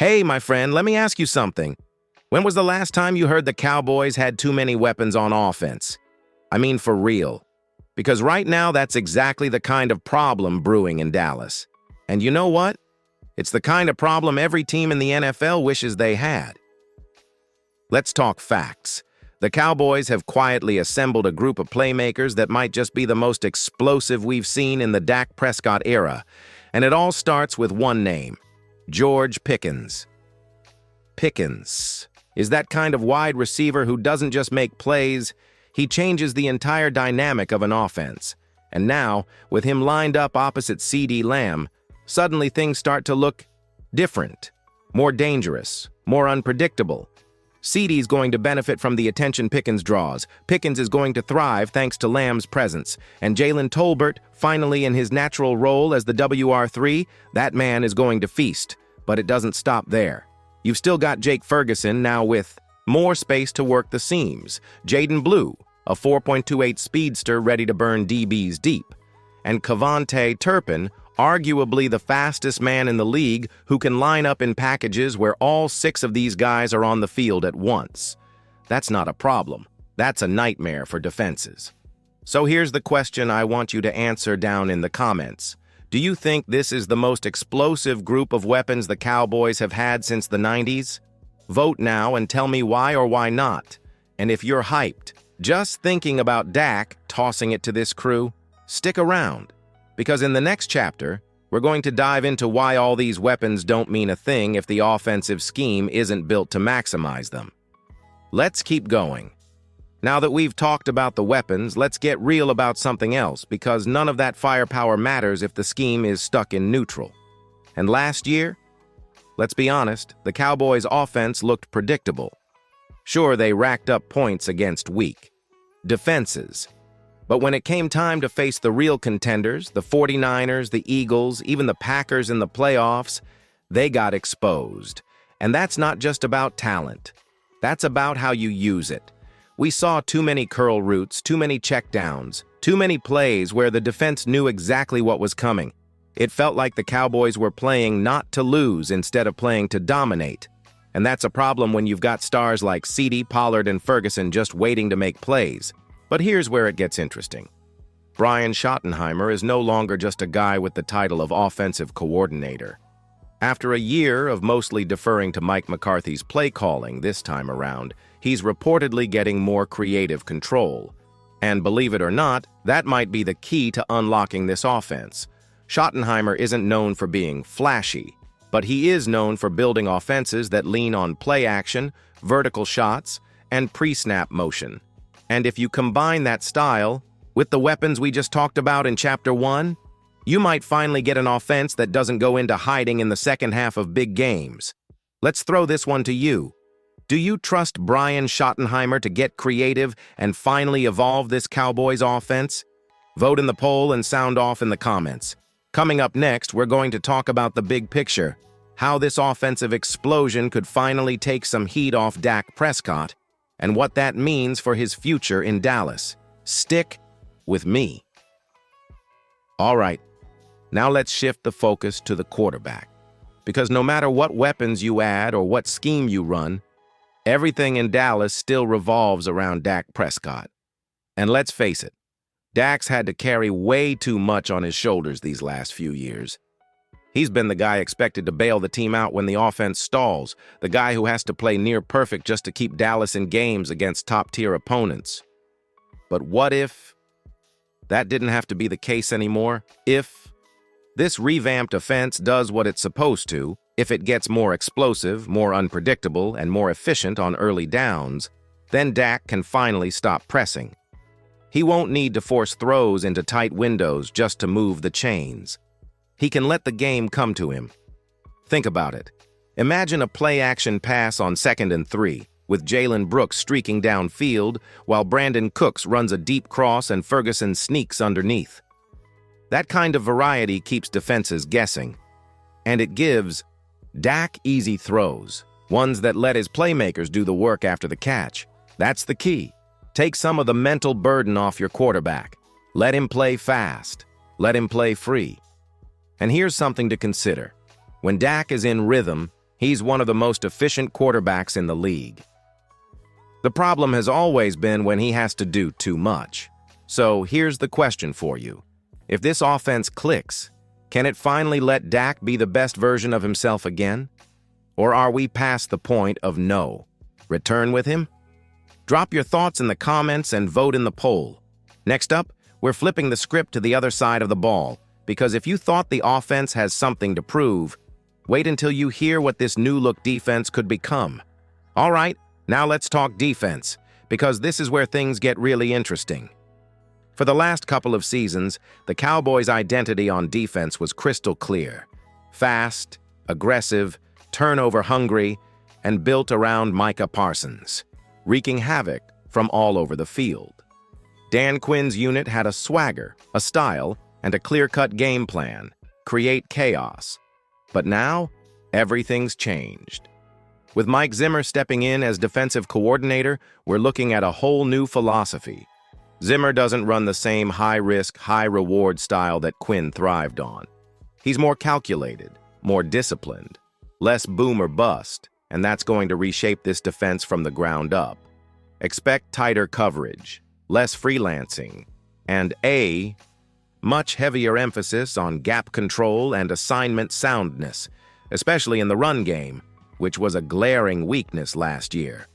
Hey, my friend, let me ask you something. When was the last time you heard the Cowboys had too many weapons on offense? I mean, for real. Because right now, that's exactly the kind of problem brewing in Dallas. And you know what? It's the kind of problem every team in the NFL wishes they had. Let's talk facts. The Cowboys have quietly assembled a group of playmakers that might just be the most explosive we've seen in the Dak Prescott era. And it all starts with one name: George Pickens. Pickens is that kind of wide receiver who doesn't just make plays, he changes the entire dynamic of an offense. And now, with him lined up opposite CeeDee Lamb, suddenly things start to look different, more dangerous, more unpredictable. CeeDee's going to benefit from the attention Pickens draws. Pickens is going to thrive thanks to Lamb's presence. And Jalen Tolbert, finally in his natural role as the WR3, that man is going to feast. But it doesn't stop there. You've still got Jake Ferguson now with more space to work the seams. Jaden Blue, a 4.28 speedster ready to burn DBs deep. And Kavontae Turpin, arguably the fastest man in the league who can line up in packages where all 6 of these guys are on the field at once. That's not a problem. That's a nightmare for defenses. So here's the question I want you to answer down in the comments. Do you think this is the most explosive group of weapons the Cowboys have had since the 90s? Vote now and tell me why or why not. And if you're hyped, just thinking about Dak tossing it to this crew, stick around. Because in the next chapter, we're going to dive into why all these weapons don't mean a thing if the offensive scheme isn't built to maximize them. Let's keep going. Now that we've talked about the weapons, let's get real about something else, because none of that firepower matters if the scheme is stuck in neutral. And last year, let's be honest, the Cowboys' offense looked predictable. Sure, they racked up points against weak defenses. But when it came time to face the real contenders, the 49ers, the Eagles, even the Packers in the playoffs, they got exposed. And that's not just about talent. That's about how you use it. We saw too many curl routes, too many checkdowns, too many plays where the defense knew exactly what was coming. It felt like the Cowboys were playing not to lose instead of playing to dominate. And that's a problem when you've got stars like CeeDee, Pollard, and Ferguson just waiting to make plays. But here's where it gets interesting. Brian Schottenheimer is no longer just a guy with the title of offensive coordinator. After a year of mostly deferring to Mike McCarthy's play calling this time around, he's reportedly getting more creative control. And believe it or not, that might be the key to unlocking this offense. Schottenheimer isn't known for being flashy, but he is known for building offenses that lean on play action, vertical shots, and pre-snap motion. And if you combine that style with the weapons we just talked about in Chapter 1, you might finally get an offense that doesn't go into hiding in the second half of big games. Let's throw this one to you. Do you trust Brian Schottenheimer to get creative and finally evolve this Cowboys offense? Vote in the poll and sound off in the comments. Coming up next, we're going to talk about the big picture, how this offensive explosion could finally take some heat off Dak Prescott, and what that means for his future in Dallas. Stick with me. All right, now let's shift the focus to the quarterback. Because no matter what weapons you add or what scheme you run, everything in Dallas still revolves around Dak Prescott. And let's face it, Dak's had to carry way too much on his shoulders these last few years. He's been the guy expected to bail the team out when the offense stalls, the guy who has to play near perfect just to keep Dallas in games against top-tier opponents. But what if that didn't have to be the case anymore? If this revamped offense does what it's supposed to, if it gets more explosive, more unpredictable, and more efficient on early downs, then Dak can finally stop pressing. He won't need to force throws into tight windows just to move the chains. He can let the game come to him. Think about it. Imagine a play-action pass on 2nd and 3, with Jalen Brooks streaking downfield while Brandon Cooks runs a deep cross and Ferguson sneaks underneath. That kind of variety keeps defenses guessing. And it gives Dak easy throws, ones that let his playmakers do the work after the catch. That's the key. Take some of the mental burden off your quarterback. Let him play fast. Let him play free. And here's something to consider. When Dak is in rhythm, He's one of the most efficient quarterbacks in the league. The problem has always been when he has to do too much. So here's the question for you. If this offense clicks, can it finally let Dak be the best version of himself again? Or are we past the point of no return with him? Drop your thoughts in the comments and vote in the poll. Next up, we're flipping the script to the other side of the ball, because if you thought the offense has something to prove, wait until you hear what this new-look defense could become. All right, now let's talk defense, because this is where things get really interesting. For the last couple of seasons, the Cowboys' identity on defense was crystal clear. Fast, aggressive, turnover-hungry, and built around Micah Parsons, wreaking havoc from all over the field. Dan Quinn's unit had a swagger, a style, and a clear-cut game plan: create chaos. But now, everything's changed. With Mike Zimmer stepping in as defensive coordinator, we're looking at a whole new philosophy. Zimmer doesn't run the same high-risk, high-reward style that Quinn thrived on. He's more calculated, more disciplined, less boom or bust, and that's going to reshape this defense from the ground up. Expect tighter coverage, less freelancing, and a much heavier emphasis on gap control and assignment soundness, especially in the run game, which was a glaring weakness last year.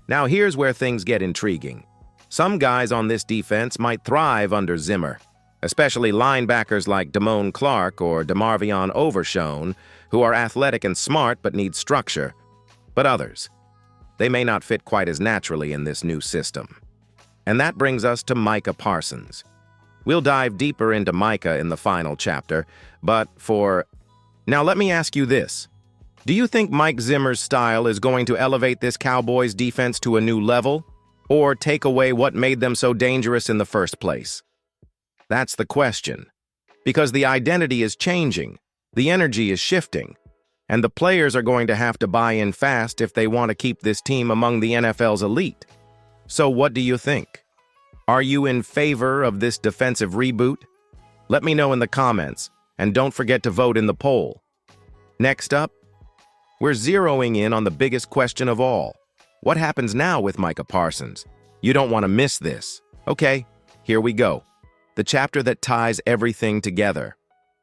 Now here's where things get intriguing. Some guys on this defense might thrive under Zimmer, especially linebackers like Damone Clark or DeMarvion Overshown, who are athletic and smart but need structure. But others, they may not fit quite as naturally in this new system. And that brings us to Micah Parsons. We'll dive deeper into Micah in the final chapter, but now let me ask you this. Do you think Mike Zimmer's style is going to elevate this Cowboys defense to a new level, or take away what made them so dangerous in the first place? That's the question. Because the identity is changing, the energy is shifting, and the players are going to have to buy in fast if they want to keep this team among the NFL's elite. So what do you think? Are you in favor of this defensive reboot? Let me know in the comments, and don't forget to vote in the poll. Next up, we're zeroing in on the biggest question of all. What happens now with Micah Parsons? You don't want to miss this. Okay, here we go. The chapter that ties everything together.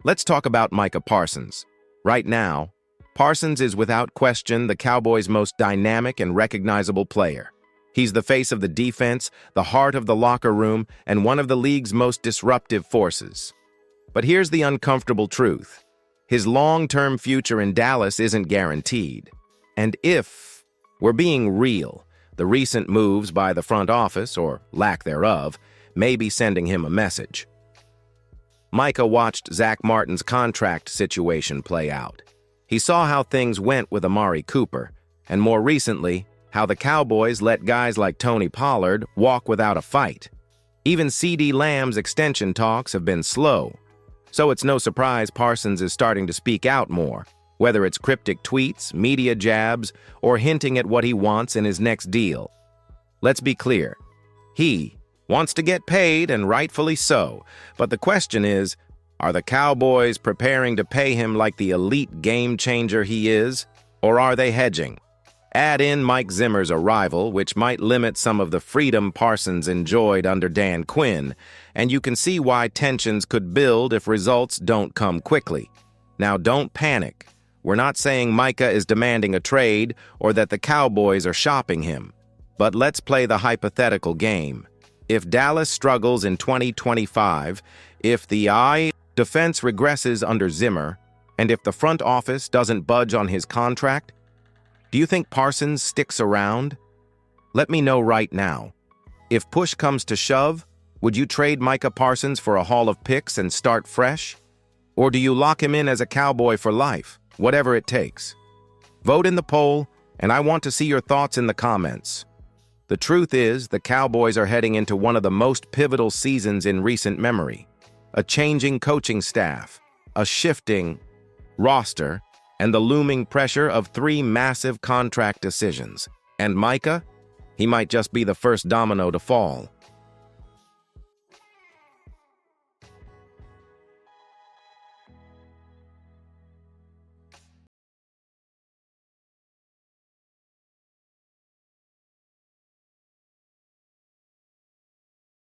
Let's talk about Micah Parsons. Right now, Parsons is without question the Cowboys' most dynamic and recognizable player. He's the face of the defense, the heart of the locker room, and one of the league's most disruptive forces. But here's the uncomfortable truth. His long-term future in Dallas isn't guaranteed. And if we're being real, the recent moves by the front office, or lack thereof, may be sending him a message. Micah watched Zach Martin's contract situation play out. He saw how things went with Amari Cooper, and more recently, how the Cowboys let guys like Tony Pollard walk without a fight. Even CeeDee Lamb's extension talks have been slow. So it's no surprise Parsons is starting to speak out more, whether it's cryptic tweets, media jabs, or hinting at what he wants in his next deal. Let's be clear. He wants to get paid, and rightfully so. But the question is, are the Cowboys preparing to pay him like the elite game changer he is, or are they hedging? Add in Mike Zimmer's arrival, which might limit some of the freedom Parsons enjoyed under Dan Quinn, and you can see why tensions could build if results don't come quickly. Now, don't panic. We're not saying Micah is demanding a trade or that the Cowboys are shopping him. But let's play the hypothetical game. If Dallas struggles in 2025, if the defense regresses under Zimmer, and if the front office doesn't budge on his contract, do you think Parsons sticks around? Let me know right now. If push comes to shove, would you trade Micah Parsons for a haul of picks and start fresh? Or do you lock him in as a Cowboy for life, whatever it takes? Vote in the poll, and I want to see your thoughts in the comments. The truth is, the Cowboys are heading into one of the most pivotal seasons in recent memory. A changing coaching staff, a shifting roster, and the looming pressure of 3 massive contract decisions. And Micah? He might just be the first domino to fall.